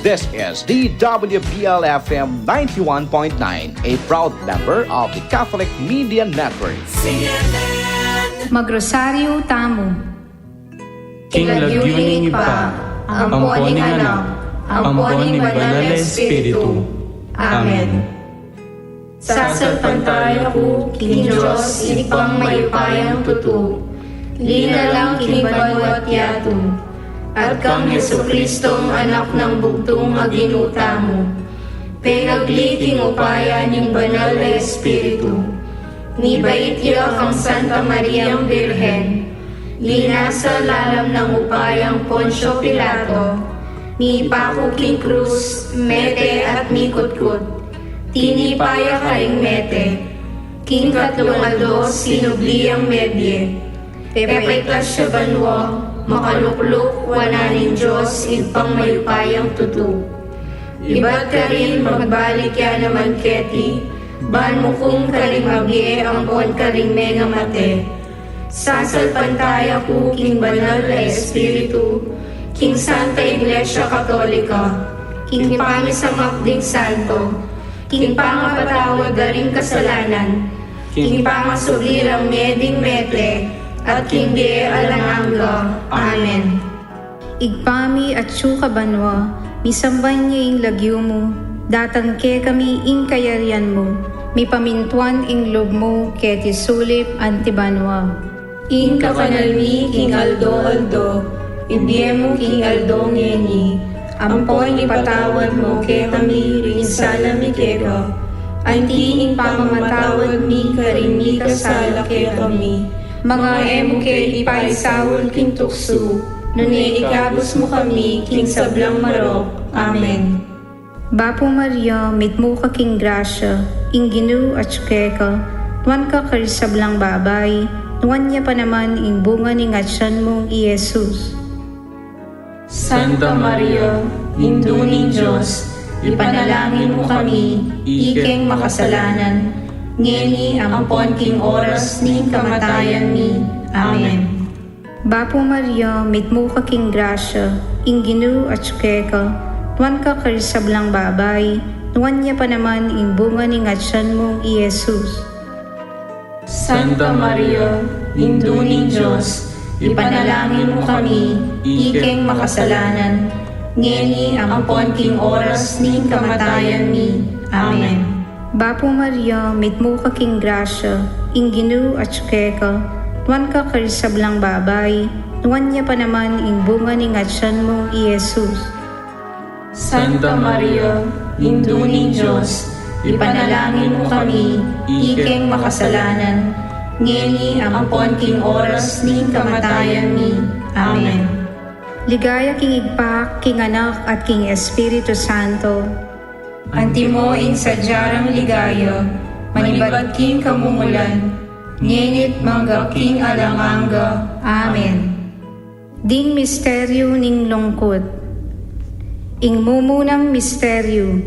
This is DWBL-FM 91.9, a proud member of the Catholic Media Network. Magrosaryo tamo. King lagyuning iba, amponing anak, amponing banal na Espiritu. Amen. Sasalpantay ako, King Diyos, ipang mayupayang tutu. Linalang kinibanyo at yato. At kang Jesucristong anak ng bugtong aginuta mo. Penagliking upaya ning banal na Espiritu. Ni baitya kang Santa Mariang Birhen. Linasa lalam ng upayang Poncio Pilato. Ni Paco King Cruz, Mete at Mikutkut. Tinipaya karing Mete. King Katlumaldo, Sinubliang Medye. Pepeklas siya banwa, makalukluk, wananing Diyos, ipang mayupayang tutu. Iba't ka rin magbalik ya naman keti, ban mo kung karing magye, ang pon karing menga mate. Sasalpantaya ko, King Banal na Espiritu, King Santa Iglesia Katolika, King Pangisamakding Santo, King Pangapatawad daring kasalanan, King Pangasugirang Meding Mete, at King Dee Alanganga. Amen. Igpami at syuka banwa, misamban niya ing lagyo mo, datang ke kami ing kayarian mo, mi pamintuan ing lob mo, keti sulip antibanwa. Ing kakanalmi, King Aldo, ibiye mo, King Aldo ngeni, ampoy ipatawad mo, ke kami rin salami keka, anti ing pamamatawad mi karin mi kasala ke kami, mga emo ke ipaisawol King Tuksu, nuni ikabos mo kami, King Sablang Marok. Amen. Bapo Maria, mitmo ka King Gracia, ing ginu at syukeka, tuwan ka karisablang babay, tuwan niya pa naman ing bunga ni ngatsan mong Iyesus. Santa Maria, Induning Diyos, ipanalangin mo kami, ikeng makasalanan, ngeni ang ampon king oras ning kamatayan ni. Amen. Bapo Maria, mitmo ka King Gracia, ing ginu at syukeka, tuwan ka karisablang babay, tuwan niya pa naman ing bunga ni ngatsan mong Iyesus. Santa Maria, Induning Diyos, ipanalangin mo kami, ikeng makasalanan, ngeni ang ampon king oras ning kamatayan ni. Amen. Bapo Maria, mitmo ka King Gracia, ing ginu at syukeka, tuwan ka karisablang babay, tuwan niya pa naman ing bunga ni ngatsan mong Iyesus. Santa Maria, Induning Diyos, ipanalangin mo kami, ikeng makasalanan, ngeni ang ampon king oras ning kamatayan ni. Amen. Ligaya King Igpak, King Anak at King Espiritu Santo. Antimo ing sadyarang ligaya, manibad king kamumulan, ngenit mangga king alanganga. Amen. Ding misteryo ning lungkot. Ing mumunang misteryo,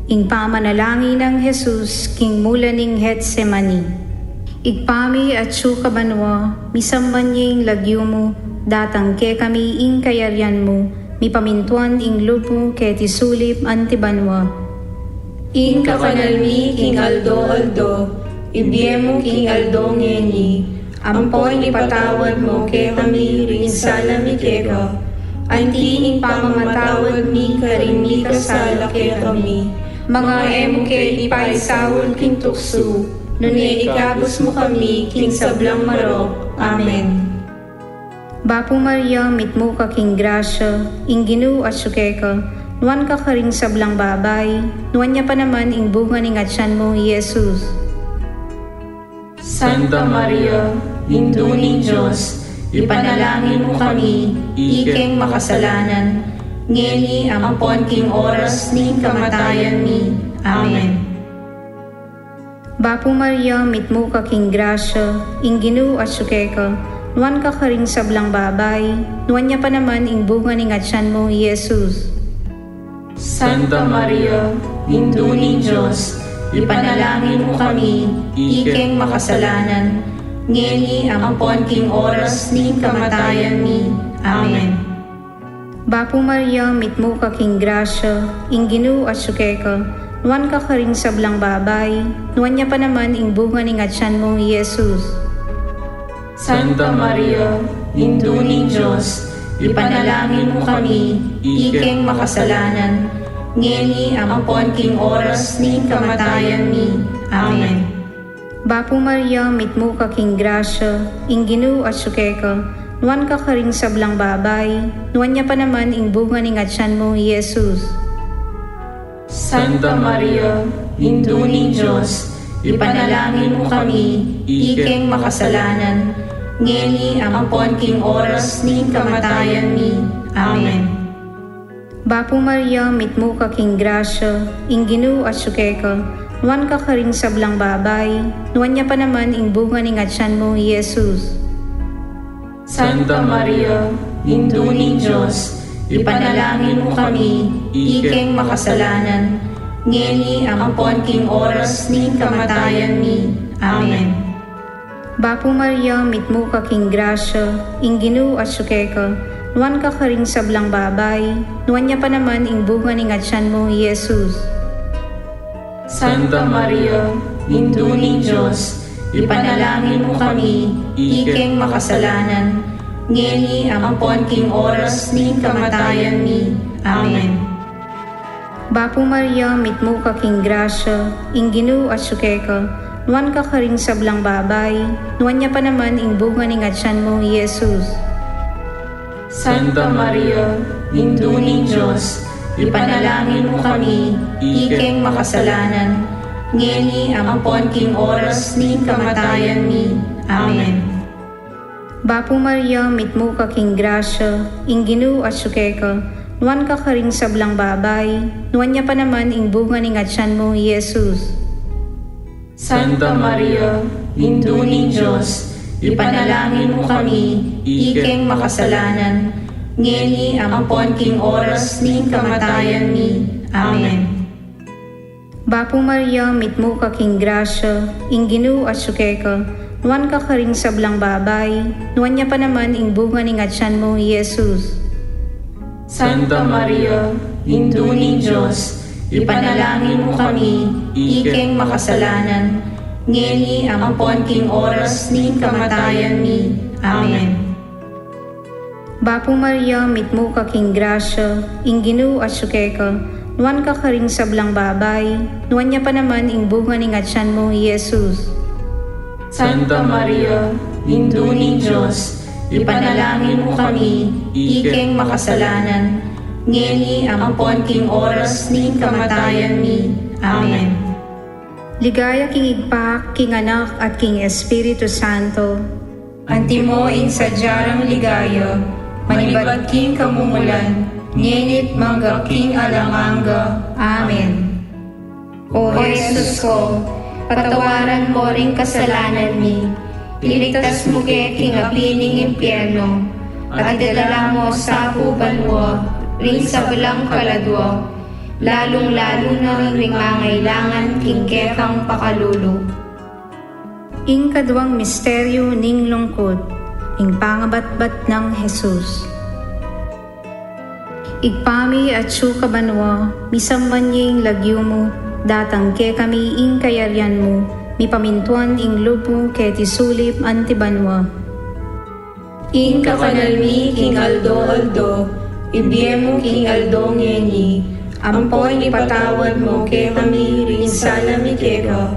ing pamanalangin ng Jesus, king mula ning Getsemani. Igpami at syuka banwa, misamban niya ing lagyo mo, datang ke kami ing kayarian mo, mi pamintuan ing lupo keti sulip antibanwa. Ing kakanalmi, King Aldo, ibiye mo, King Aldo ngeni, ampoy ipatawad mo, ke kami rin salami keka, anti ing pamamatawad mi karin mi kasala ke kami, mga emo ke ipaisawol King Tuksu, nuni ikabos mo kami, King Sablang Marok. Amen. Bapo Maria, mitmo ka King Gracia, ing ginu at syukeka, nuwan ka karing sablang babay, nuwan niya pa naman ing bunga ni ngatsan mong Iyesus. Santa Maria, Induning Diyos, ipanalangin mo kami, ikeng makasalanan, ngeni ang ampon king oras ning kamatayan ni. Amen. Bapo Maria, mitmo ka King Gracia, ing ginu at syukeka, nuwan ka karing sablang babay, nuwan niya pa naman ing bunga ni ngatsan mong Iyesus. Santa Maria, Induning Diyos, ipanalangin mo kami, ikeng makasalanan, ngeni ang ampon king oras ning kamatayan ni. Amen. Bapo Maria, mitmo ka king grasya, ing Ginoo asukeka, nuan ka karing sablang babay, nuan niya pa naman ing bunga ning atyan mo, Jesus. Santa Maria, Induning Diyos, ipanalangin mo kami, ikeng makasalanan, ngeni ampon king oras ning kamatayan mi. Amen. Bapo Maria, mitmo ka king grasya, ing Ginoo asukeka, nuan ka karing sablang babay, nuan niya pa naman ing bunga ning atyan mo, Jesus. Santa Maria, Induning Diyos, ipanalangin mo kami, ikeng makasalanan, ngeni ampon king oras ning kamatayan mi. Amen. Bapo Maria, mitmo ka king grasya, ing Ginoo asukeka, nuan ka karing sablang babay, nuan niya pa naman ing bunga ning atyan mo, Jesus. Santa Maria, Induning Diyos, ipanalangin mo kami, ikeng makasalanan, ngeni ampon king oras ning kamatayan mi. Amen. Bapo Maria, mitmo ka king grasya, ing Ginoo asukeka, nuan ka karing sablang babay, nuan niya pa naman ing bunga ning atyan mo, Jesus. Santa Maria, Induning Diyos, ipanalangin mo kami, ikeng makasalanan, ngeni ampon king oras ning kamatayan mi. Amen. Bapo Maria, mitmo ka king grasya, ing Ginoo asukeka, nuan ka karing sablang babay, nuan niya pa naman ing bunga ning atyan mo, Jesus. Santa Maria, Induning Diyos, ipanalangin mo kami, ikeng makasalanan, ngeni ampon king oras ning kamatayan mi. Amen. Bapo Maria, mitmo ka king grasya, ing Ginoo asukeka, nuan ka karing sablang babay, nuan niya pa naman ing bunga ning atyan mo, Jesus. Santa Maria, Induning Diyos, ipanalangin mo kami, ikeng makasalanan, ngeni ampon king oras ning kamatayan mi. Amen. Bapo Maria, mitmo ka king grasya, ing Ginoo asukeka, nuan ka karing sablang babay, nuan niya pa naman ing bunga ning atyan mo, Jesus. Santa Maria, Induning Diyos, ipanalangin mo kami, ikeng makasalanan, ngeni ampon king oras ning kamatayan mi. Amen. Bapo Maria, mitmo ka king grasya, ing Ginoo asukeka, nuan ka karing sablang babay, nuan niya pa naman ing bunga ning atyan mo, Jesus. Santa Maria, Induning Diyos, ipanalangin mo kami, ikeng makasalanan, ngeni ampon king oras ning kamatayan mi. Amen. Ligaya king igpak, king anak at king Espiritu Santo. Antimo in sadyarang ligaya, manibad king kamumulan, ngenit mangga king alanganga. Amen. O Jesus ko, patawaran mo ring kasalanan mi, iligtas mo kay king apining impyerno, at idala mo sa banwa, ring sa balang kaladwa, lalong-lalo na ring mangailangan king kekang pakalulu. ing kadwang misteryo ning lungkot, ing pangabatbat ng Jesus. Igpami at kabanwa, misambanying lagyo mo, datang ke kami ing kayaryan mo, mipamintuan ing lupo ke tisulip antibanwa. Ing kakanalmi king aldo, ibiemo king aldo ngeni, ampoy ipatawad mo ke kami rin sana mi keka,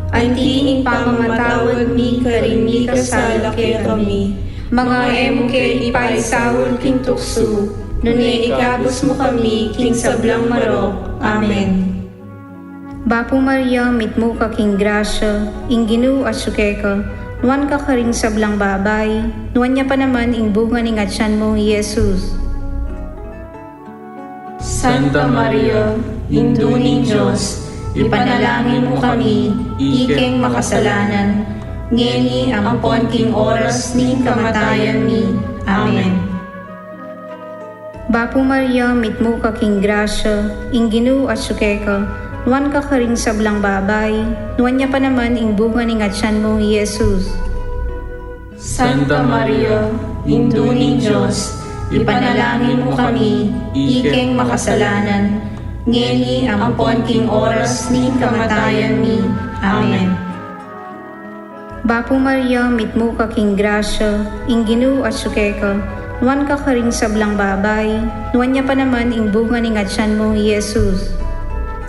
anti ing pamamatawad mi karin mi kasala ke kami, mga emo ke ipaisawon king tukso, nune ikabos mo kami king sablang marok. Amen. Bapo Maria, mitmo ka king grasya, ing Ginoo asukeka, nuan ka karing sablang babay, nuan niya pa naman ing bunga ning atyan mo, Jesus. Santa Maria, Induning Diyos, ipanalangin mo kami, ikeng makasalanan, ngeni ampon king oras ning kamatayan mi. Amen. Bapo Maria, mitmo ka king grasya, ing Ginoo asukeka, nuan ka karing sablang babay, nuan niya pa naman ing bunga ning atyan mo, Jesus. Santa Maria, Induning Diyos, ipanalangin mo kami, ikeng makasalanan, ngeni ampon king oras ning kamatayan mi. Amen. Bapo Maria, mitmo ka king grasya, ing Ginoo at sukeka, nuan ka karing sablang babay, nuan niya pa naman ing bunga ning atyan mo, Jesus.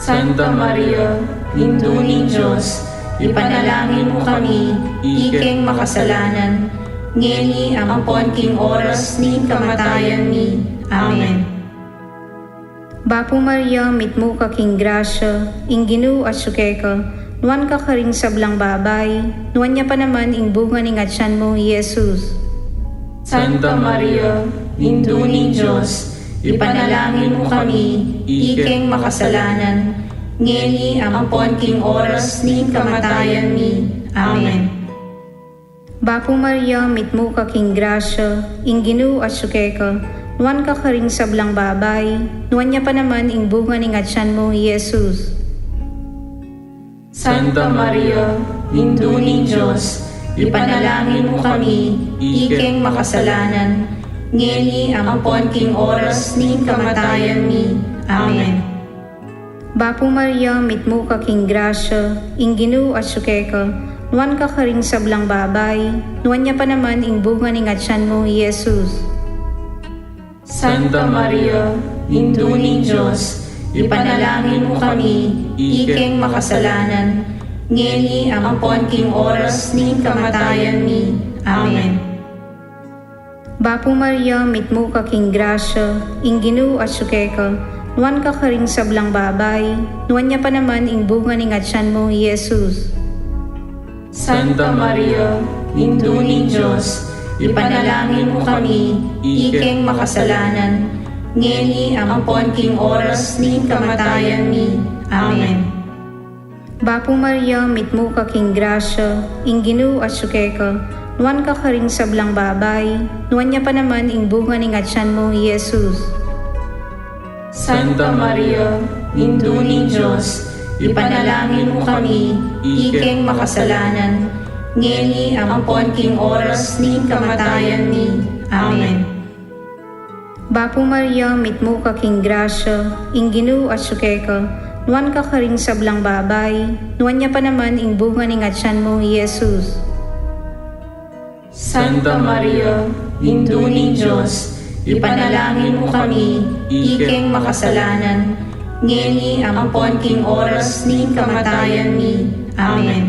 Santa Maria, Induning Diyos, ipanalangin mo kami, ikeng makasalanan, ngeni ampon king oras ning kamatayan mi. Amen. Bapo Maria, mitmo ka king grasya, ing Ginoo at sukeka, nuan ka karing sablang babay, nuan niya pa naman ing bunga ning atyan mo, Jesus. Santa Maria, Induning Diyos, ipanalangin mo kami, ikeng makasalanan, ngeni ampon king oras ning kamatayan mi. Amen. Bapo Maria, mitmo ka king grasya, ing Ginoo at sukeka, nuan ka karing sablang babay, nuan niya pa naman ing bunga ning atyan mo, Jesus. Santa Maria, Induning Diyos, ipanalangin mo kami, ikeng makasalanan, ngeni ampon king oras ning kamatayan mi. Amen. Bapo Maria, mitmo ka king grasya, ing Ginoo at sukeka, nuan ka karing sablang babay, nuan niya pa naman ing bunga ning atyan mo, Jesus. Santa Maria, Induning Diyos, ipanalangin mo kami, ikeng makasalanan, ngeni ampon king oras ning kamatayan mi. Amen. Bapo Maria, mitmo ka king grasya, ing Ginoo at sukeka, nuan ka karing sablang babay, nuan niya pa naman ing bunga ning atyan mo, Jesus. Santa Maria, Induning Diyos, ipanalangin mo kami, ikeng makasalanan, ngeni ampon king oras ning kamatayan mi. Amen. Bapo Maria, mitmo ka king grasya, ing Ginoo at sukeka, nuan ka karing sablang babay, nuan niya pa naman ing bunga ning atyan mo, Jesus. Santa Maria, Induning Diyos, ipanalangin mo kami, ikeng makasalanan, ngeni ampon king oras ning kamatayan mi. Amen. Bapo Maria, mitmo ka king grasya, ing Ginoo at sukeka, nuan ka karing sablang babay, nuan niya pa naman ing bunga ning atyan mo, Jesus. Santa Maria, Induning Diyos, ipanalangin mo kami, ikeng makasalanan, ngeni ampon king oras ning kamatayan mi. Amen.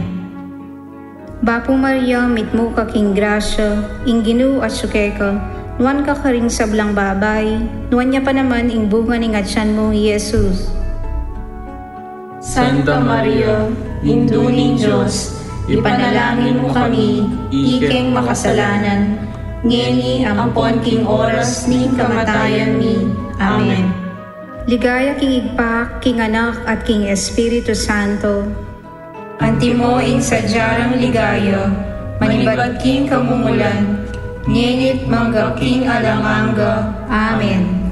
Bapo Maria, mitmo ka king grasya, ing Ginoo at sukeka, nuan ka karing sablang babay, nuan niya pa naman ing bunga ning atyan mo, Jesus. Santa Maria, Induning Diyos, ipanalangin mo kami, ikeng makasalanan, ngeni ampon king oras ning kamatayan mi. Amen. Ligaya king igpak, king anak at king Espiritu Santo. Antimo ing sadyarang ligaya, manibad king kamumulan, ngenit manggap king alamanga. Amen.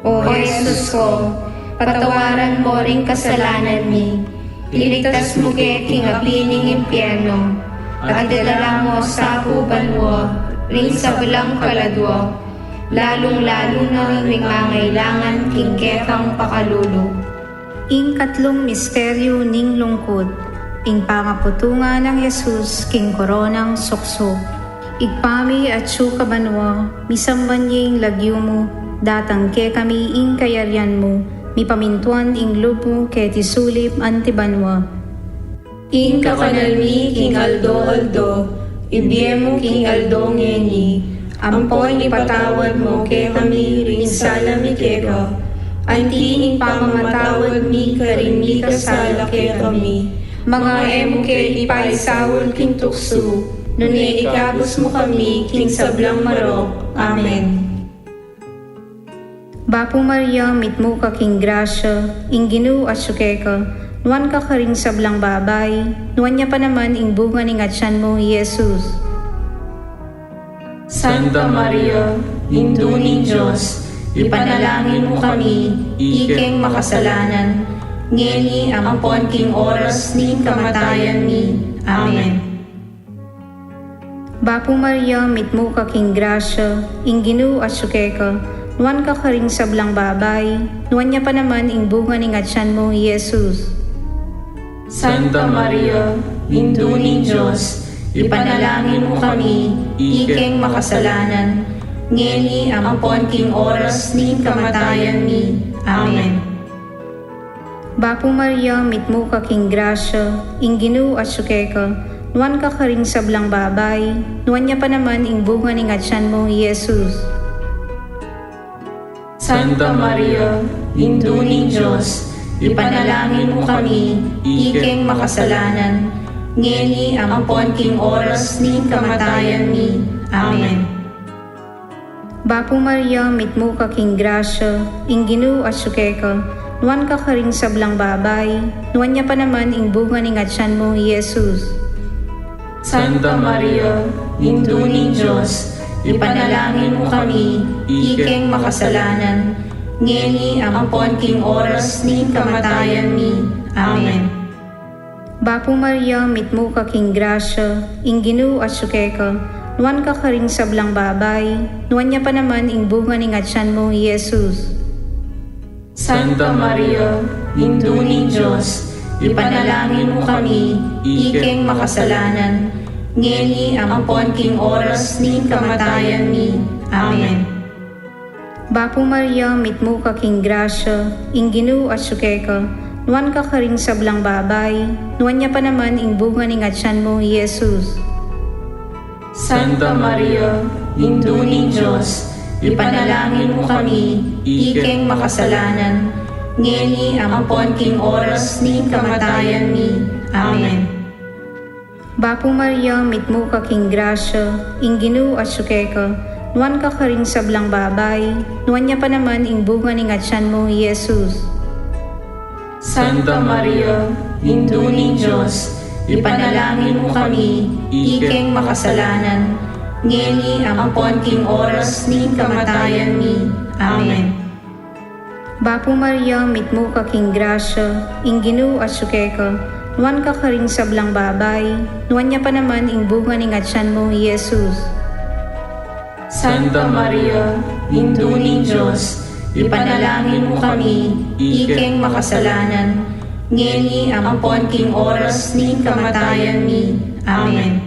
O Jesus ko, patawaran mo ring kasalanan mi, iligtas mo kay king apining impyerno, at idala mo sa kubanwa, ring sa belang kaladwa, lalong-lalo na ring angailangan king kekang pakalulu. Ing katlong misteryo ning lungkot, ing pangaputungan ng Jesus king koronang suksok. Igpami at sukabanwa, misambanying lagyo mo, datang ke kami ing kayaryan mo, mipamintuan ing lupo ke tisulip antibanwa. King kakanalmi king aldo, ibyemo king aldo ngeni, ampoy ipatawad mo ke kami rin sana mi keka, anti ing pamamatawad mi karin mi kasala ke kami, mga emo ke ipaisawon king tukso, nuni ikabos mo kami king sablang marok. Amen. Bapo Maria, mitmo ka king grasya, ing Ginoo at sukeka, nuan ka karing sablang babay, nuan niya pa naman ing bunga ning atyan mo, Jesus. Santa Maria, Induning Diyos, ipanalangin mo kami, ikeng makasalanan, ngeni ampon king oras ning kamatayan mi. Amen. Bapo Maria, mitmo ka king grasya, ing Ginoo asuke ka, nuan ka karing sablang babay, nuan niya pa naman ing bunga ning atyan mo, Jesus. Santa Maria, Induning Diyos, ipanalangin mo kami, ikeng makasalanan, ngeni ampon king oras ning kamatayan mi. Amen. Bapo Maria, mitmo ka king grasya, ing Ginoo asuke ka, nuan ka karing sablang babay, nuan niya pa naman ing bunga ning atyan mo, Jesus. Santa Maria, Induning Diyos, ipanalangin mo kami, ikeng makasalanan, ngeni ampon king oras ning kamatayan mi. Amen. Bapo Maria, mitmo ka king grasya, ing Ginoo asuke ka, nuan ka karing sablang babay, nuan niya pa naman ing bunga ning atyan mo, Jesus. Santa Maria, Induning Diyos, ipanalangin mo kami, ikeng makasalanan, ngeni ampon king oras ning kamatayan mi. Amen. Bapo Maria, mitmo ka king grasya, ing Ginoo asuke ka, nuan ka karing sablang babay, nuan niya pa naman ing bunga ning atyan mo, Jesus. Santa Maria, Induning Diyos, ipanalangin mo kami, ikeng makasalanan, ngeni ampon king oras ning kamatayan mi. Amen. Bapo Maria, mitmo ka king grasya, ing Ginoo asuke ka, nuan ka karing sablang babay, nuan niya pa naman ing bunga ning atyan mo, Jesus. Santa Maria, Induning Diyos, ipanalangin mo kami, ikeng makasalanan, ngeni ampon king oras ning kamatayan mi. Amen. Bapo Maria, mitmo ka king grasya, ing Ginoo asuke ka, nuan ka karing sablang babay, nuan niya pa naman ing bunga ning atyan mo, Jesus. Santa Maria, Induning Diyos, ipanalangin mo kami, ikeng makasalanan, ngeni ampon king oras ning kamatayan mi. Amen. Bapo Maria, mitmo ka king grasya, ing Ginoo asuke ka, nuan ka karing sablang babay, nuan niya pa naman ing bunga ning atyan mo, Jesus. Santa Maria, Induning Diyos, ipanalangin mo kami, ikeng makasalanan, ngeni ampon king oras ning kamatayan mi. Amen.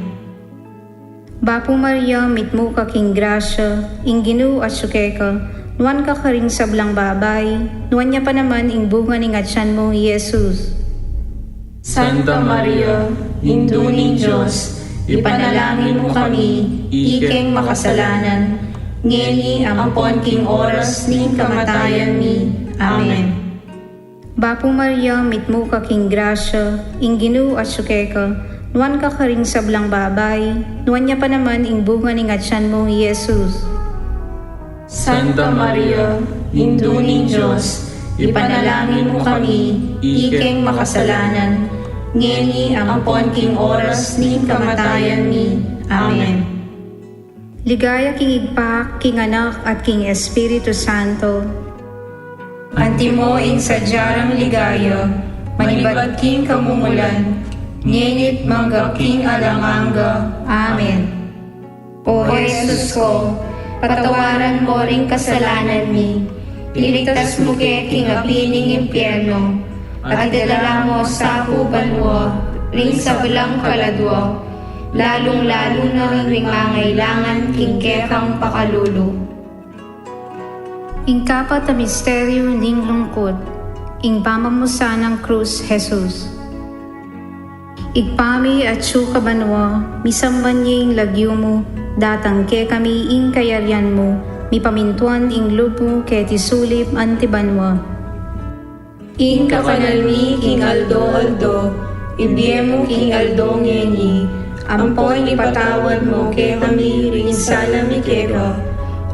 Bapo Maria, mitmo ka king grasya, ing Ginoo asuke ka, nuan ka karing sablang babay, nuan niya pa naman ing bunga ning atyan mo, Jesus. Santa Maria, Induning Diyos, ipanalangin mo kami, ikeng makasalanan, ngeni ampon king oras ning kamatayan mi. Amen. Bapo Maria, mitmo ka king grasya, ing Ginoo asuke ka, nuan ka karing sablang babay, nuan niya pa naman ing bunga ning atyan mo, Jesus. Santa Maria, Induning Diyos, ipanalangin mo kami, ikeng makasalanan, ngeni ampon king oras ning kamatayan mi. Amen. Ligaya king igpak, king anak at king Espiritu Santo. Antimo ing sadyarang ligaya, manibad king kamumulan, ngenit mangga king alanganga. Amen. O Jesus ko, patawaran mo ring kasalanan mi, iligtas mo ke king apining impyerno, at idala mo sa kubanwa, ring sa belang kaladwa, lalong-lalo na ring mangailangan king kekang pakalulu. Ing kapat na misteryo ning lungkot, ing pamamusa ng krus, Jesus. Igpami at su kabanwa, misamban ing lagyo mo, datang ke kami ing kayaryan mo, mi pamintuan ing loob mo ke tisulip antibanwa. Ing kakanalmi king aldo, ibiyemo king aldo ngeni, ampoy ipatawad mo ke kami rin sana mi keka,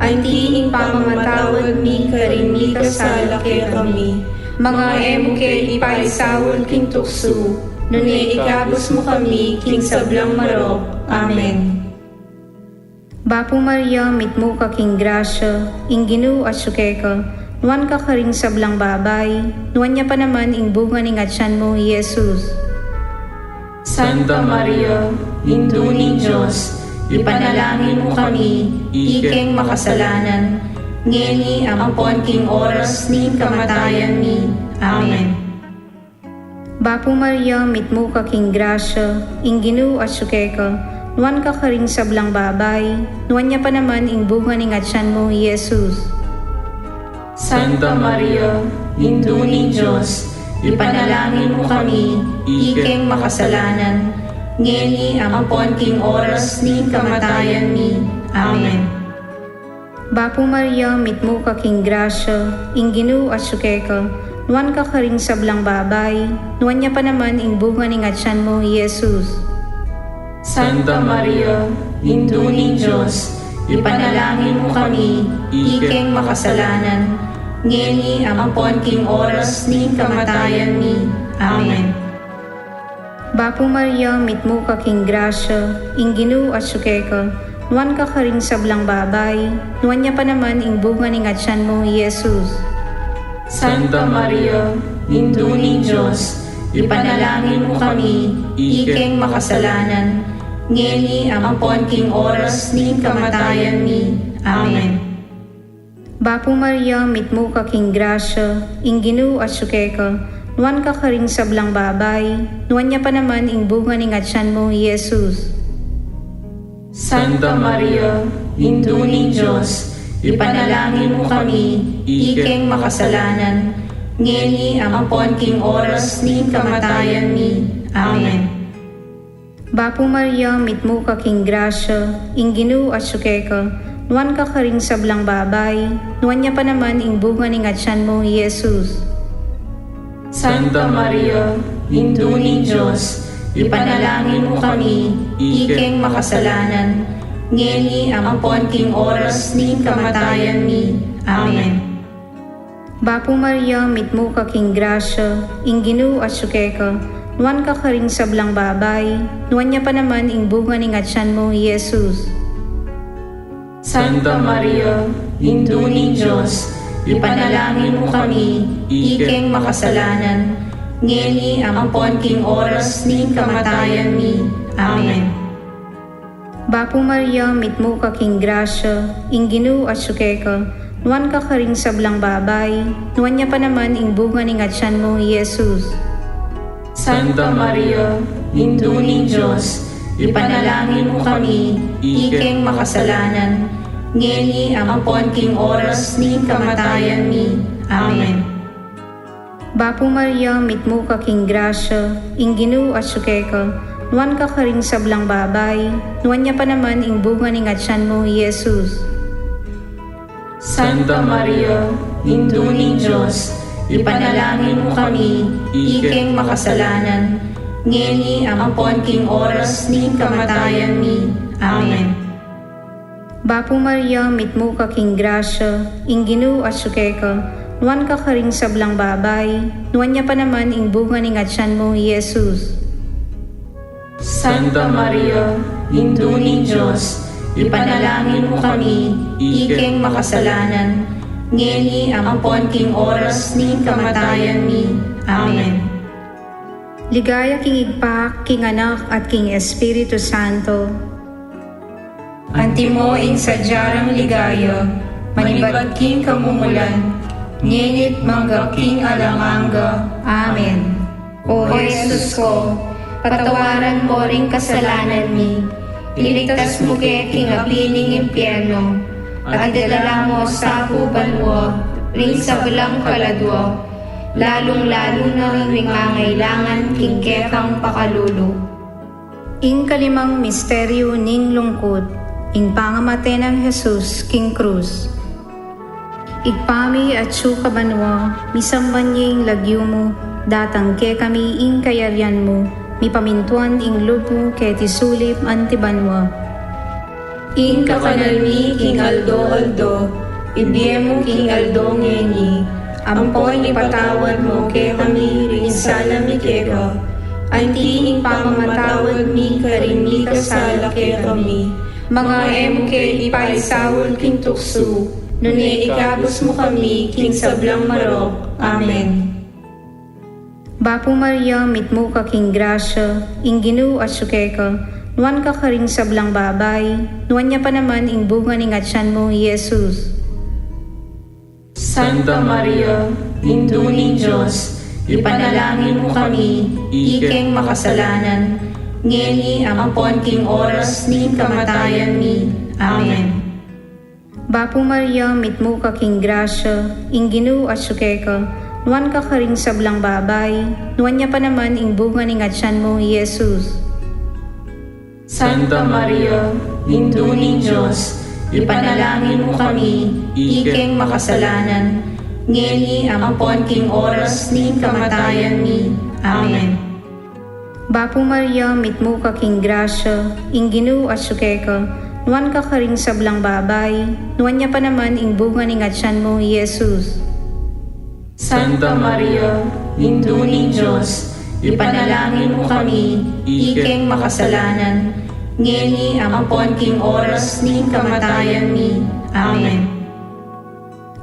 anti ing pamamatawad mi karin mi kasala ke kami, mga emo ke ipaisawon king tukso, nune ikabos mo kami king sablang marok. Amen. Bapo Maria, mitmo ka king grasya, ing Ginoo asuke ka, nuan ka karing sablang babay, nuan niya pa naman ing bunga ning atyan mo, Jesus. Santa Maria, Induning Diyos, ipanalangin mo kami, ikeng makasalanan, ngeni ampon king oras ning kamatayan mi. Amen. Bapo Maria, mitmo ka king grasya, ing Ginoo asukeka, nuan ka karing sablang babay, nuan niya pa naman ing bunga ning atyan mo, Jesus. Santa Maria, Induning Diyos, ipanalangin mo kami, ikeng makasalanan, ngeni ampon king oras ning kamatayan mi. Amen. Bapo Maria, mitmo ka king grasya, ing Ginoo asukeka, nuan ka karing sablang babay, nuan niya pa naman ing bunga ning atyan mo, Jesus. Santa Maria, Induning Diyos, ipanalangin mo kami, ikeng makasalanan, ngeni ampon king oras ning kamatayan mi. Amen. Bapo Maria, mitmo ka king grasya, ing Ginoo asukeka, nuan ka karing sablang babay, nuan niya pa naman ing bunga ning atyan mo, Jesus. Santa Maria, Induning Diyos, ipanalangin mo kami, ikeng makasalanan, ngeni ampon king oras ning kamatayan mi. Amen. Bapo Maria, mitmo ka king grasya, ing Ginoo asukeka, nuan ka karing sablang babay, nuan niya pa naman ing bunga ning atyan mo, Jesus. Santa Maria, Induning Diyos, ipanalangin mo kami, ikeng makasalanan, ngeni ampon king oras ning kamatayan mi. Amen. Bapo Maria, mitmo ka king grasya, ing Ginoo asukeka, nuan ka karing sablang babay, nuan niya pa naman ing bunga ning atyan mo, Jesus. Santa Maria, Induning Diyos, ipanalangin mo kami, ikeng makasalanan, ngeni ampon king oras ning kamatayan mi. Amen. Bapo Maria, mitmo ka king grasya, ing Ginoo asukeka, nuan ka karing sablang babay, nuan niya pa naman ing bunga ning atyan mo, Jesus. Santa Maria, Induning Diyos, ipanalangin mo kami, ikeng makasalanan, ngeni ampon king oras ning kamatayan mi. Amen. Bapo Maria, mitmo ka king grasya, ing Ginoo asukeka, nuan ka karing sablang babay, nuan niya pa naman ing bunga ning atyan mo, Jesus. Santa Maria, Induning Diyos, ipanalangin mo kami, ikeng makasalanan, ngeni ampon king oras ning kamatayan mi. Amen. Bapo Maria, mitmo ka king grasya, ing Ginoo asukeka, nuan ka karing sablang babay, nuan niya pa naman ing bunga ning atyan mo, Jesus. Santa Maria, Induning Diyos, ipanalangin mo kami, ikeng makasalanan, ngeni ampon king oras ning kamatayan mi. Amen. Bapo Maria, mitmo ka king grasya, ing Ginoo asukeka, nuan ka karing sablang babay, nuan niya pa naman ing bunga ning atyan mo, Jesus. Santa Maria, Induning Diyos, ipanalangin mo kami, ikeng makasalanan, ngeni ampon king oras ning kamatayan mi. Amen. Ligaya king igpak, king anak at king Espiritu Santo. Antimo ing sadyarang ligaya, manibad king kamumulan, ngenit mangga king alamanga. Amen. O Jesus ko, patawaran mo ring kasalanan mi, iligtas mo kay king apining impyerno, at idala mo sa kubanwa, ring sa walang kaladwa, lalong-lalo na ring mangailangan king kekang pakalulo. Ing kalimang misteryo ning lungkot, ing pangamatay ng Jesus king krus. Igpami at sukabanwa, misamban niya ing lagyo mo, datang ke kami ing kayaryan mo, mipamintuan ing lupo ke tisulip antibanwa. Ing kakanalmi king aldo, ibyemo king aldo ngeni, ampoy ipatawad mo ke kami rin sana mi keka, anti ing pamamatawad mi karin mi kasala ke kami, mga emo ke ipaisawol king tukso, nuni ikabos mo kami king sablang marok. Amen. Bapo Maria, mitmo ka king grasya, ing Ginoo asukeka, nuan ka karing sablang babay, nuan niya pa naman ing bunga ni ngatsan mo, Jesus. Santa Maria, Induning Diyos, ipanalangin mo kami, ikeng makasalanan, ngeni ang ampon king oras ning kamatayan mi. Amen. Bapo Maria, mitmo ka king grasya, ing Ginoo asuke ka, nuan ka karing sablang babay, nuan niya pa naman ing bunga ni ngatsan mo, Jesus. Santa Maria, Induning Diyos, ipanalangin mo kami, ikeng makasalanan, ngeni ang ampon king oras ning kamatayan mi. Amen. Bapo Maria, mitmo ka king grasya, ing Ginoo asuke ka, nuan ka karing sablang babay, nuan niya pa naman ing bunga ni ngatsan mo, Jesus. Santa Maria, Induning Diyos, ipanalangin mo kami, ikeng makasalanan, ngeni ang ampon king oras ning kamatayan mi. Amen.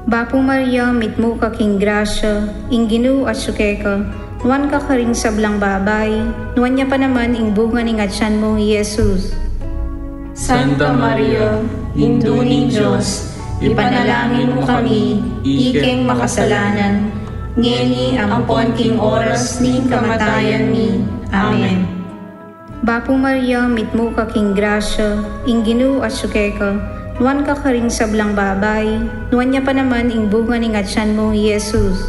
Bapo Maria, mitmo ka king grasya, ing Ginoo asuke ka, nuan ka karing sablang babay, nuan niya pa naman ing bunga ni ngatsan mo, Jesus. Santa Maria, Induning Diyos, ipanalangin mo kami, ikeng makasalanan, ngeni ang ampon king oras ning kamatayan mi. Amen. Bapo Maria, mitmo ka king grasya, ing Ginoo asuke ka, nuan ka karing sablang babay, nuan niya pa naman ing bunga ni ngatsan mo, Jesus.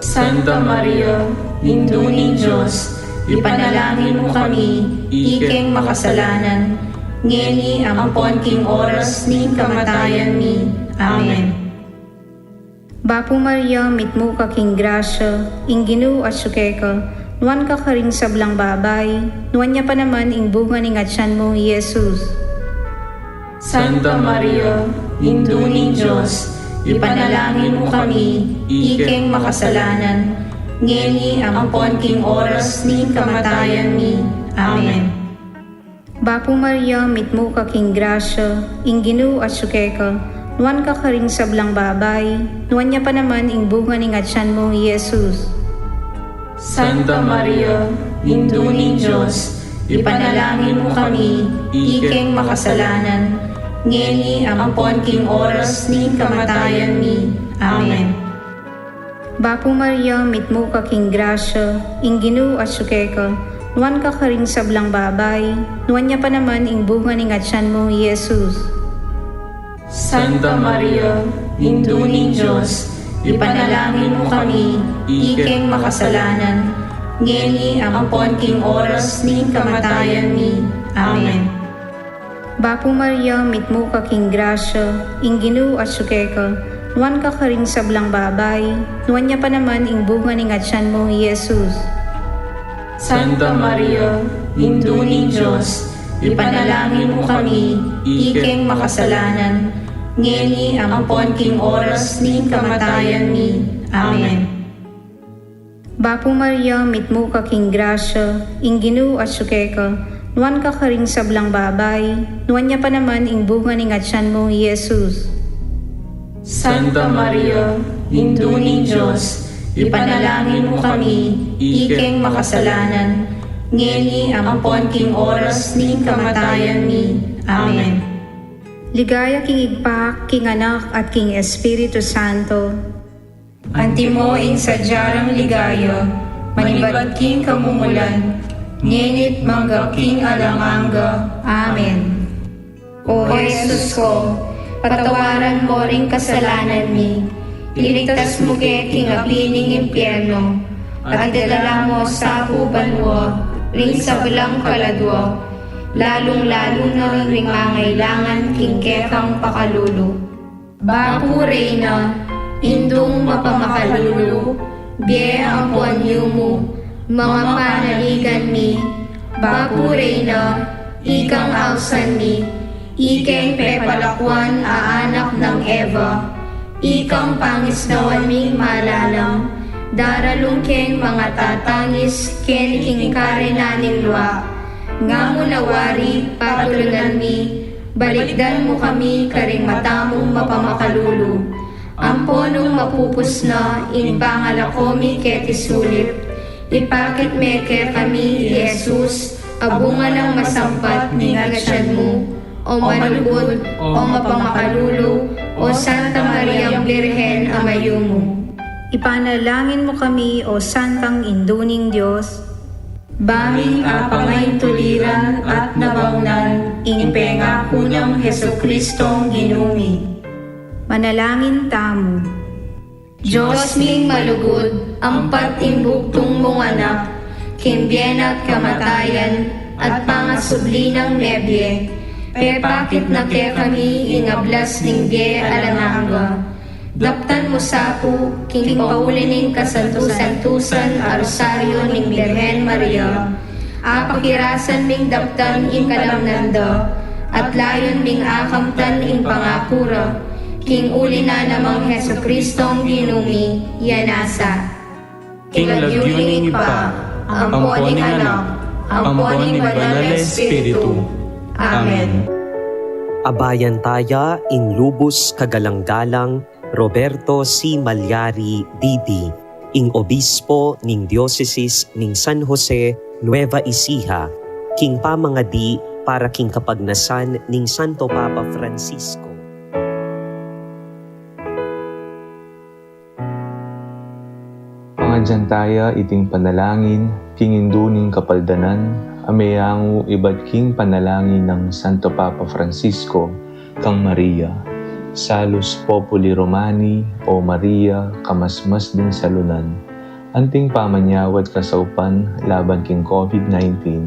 Santa Maria, Induning Diyos, ipanalangin mo kami, ikeng makasalanan, ngeni ang ampon king oras ning kamatayan mi. Amen. Bapo Maria, mitmo ka king grasya, ing Ginoo asuke ka, nuan ka karing sablang babay, nuan niya pa naman ing bunga ni ngatsan mo, Jesus. Santa Maria, Induning Diyos, ipanalangin mo kami, ikeng makasalanan, ngeni ang ampon king oras ning kamatayan mi. Amen. Bapo Maria, mitmo ka king grasya, ing Ginoo asuke ka, nuan ka karing sablang babay, nuan niya pa naman ing bunga ni ngatsan mo, Jesus. Santa Maria, Induning Diyos, ipanalangin mo kami, ikeng makasalanan, ngeni ang ampon king oras ning kamatayan mi. Amen. Bapo Maria, mitmo ka king grasya, ing Ginoo asuke ka, nuan ka karing sablang babay, nuan niya pa naman ing bunga ni ngatsan mo, Jesus. Santa Maria, Induning Diyos, ipanalangin mo kami, ikeng makasalanan, ngeni ang ampon king oras ning kamatayan mi. Amen. Bapo Maria, mitmo ka king grasya, ing Ginoo asuke ka, nuan ka karing sablang babay, nuan niya pa naman ing bunga ni ngatsan mo, Jesus. Santa Maria, Induning Diyos, ipanalangin mo kami, ikeng makasalanan, ngeni ang ampon king oras ning kamatayan mi. Amen. Bapo Maria, mitmo ka king grasya, ing Ginoo asuke ka, nuan ka karing sablang babay, nuan niya pa naman ing bunga ni ngatsan mo, Jesus. Santa Maria, Induning Diyos, ipanalangin mo kami, ikeng makasalanan, ngeni ang ampon king oras ning kamatayan mi. Amen. Ligaya king igpak, king anak at king Espiritu Santo. Antimo ing sadyarang ligaya, manibad king kamumulan, ngenit mangga king alamanga. Amen. O Jesus ko, patawaran mo ring kasalanan mi, iligtas mo ke king apining impyerno, at idala mo sa kubanwa, ring sa belang kaladwa, lalong-lalo na ring mangailangan king kekang pakalulu. Bapo Reyna, indong mapamakalulu, biye ang puanyo mo, mga panaligan mi. Bapo Reyna, ikang ausan mi, ikeng pepalakwan aanak ng Eva, ikang pangisnawan ming malalang, daralong keng mga tatangis ken king karenaning lwa, nga mo nawari patulunan mi, balikdan mo kami karing matamong mapamakalulu, amponong mapupus na in pangalakomi ket isulit, ipakit meke kami, Jesus, abunga ng masampat ni ngatsan mo, o malugod, o mapamakalulo, o Santa Mariang Birhen Amayo mo. Ipanalangin mo kami, O Santang Induning Diyos, Baming apangay tuliran at nabangnan, ing pengako ng Hesukristong ginumi. manalangin tamo. Diyos ming malugod, ang patimbugtong mong anak, kimbyen at kamatayan, at pangasubli ng nebye, pepakit na ke kami ingablas ning bye alananga. Daptan mo sapo, king paulining kasantusan-tusan a rosaryo ning Birhen Maria, apakirasan ming daptan ing kalamnanda, at layon ming akamtan ing pangakura, king uli na namang Hesukristong ginumi, yanasa. King lagyuning pa, ang poning anak, ang poning banal na Espiritu. Amen. Abayan taya in lubos kagalang-galang Roberto C. Malyari, D.D., ing obispo ning Diocese ning San Jose, Nueva Ecija, king pamangadi para king kapagnasan ning Santo Papa Francisco. Pangadyan taya iting panalangin, king induning kapaldanan, ameyangu iba't king panalangin ng Santo Papa Francisco, kang Maria. Salus Populi Romani, O Maria, kamasmas din salunan. Anting pamanyawat kasaupan laban king COVID-19,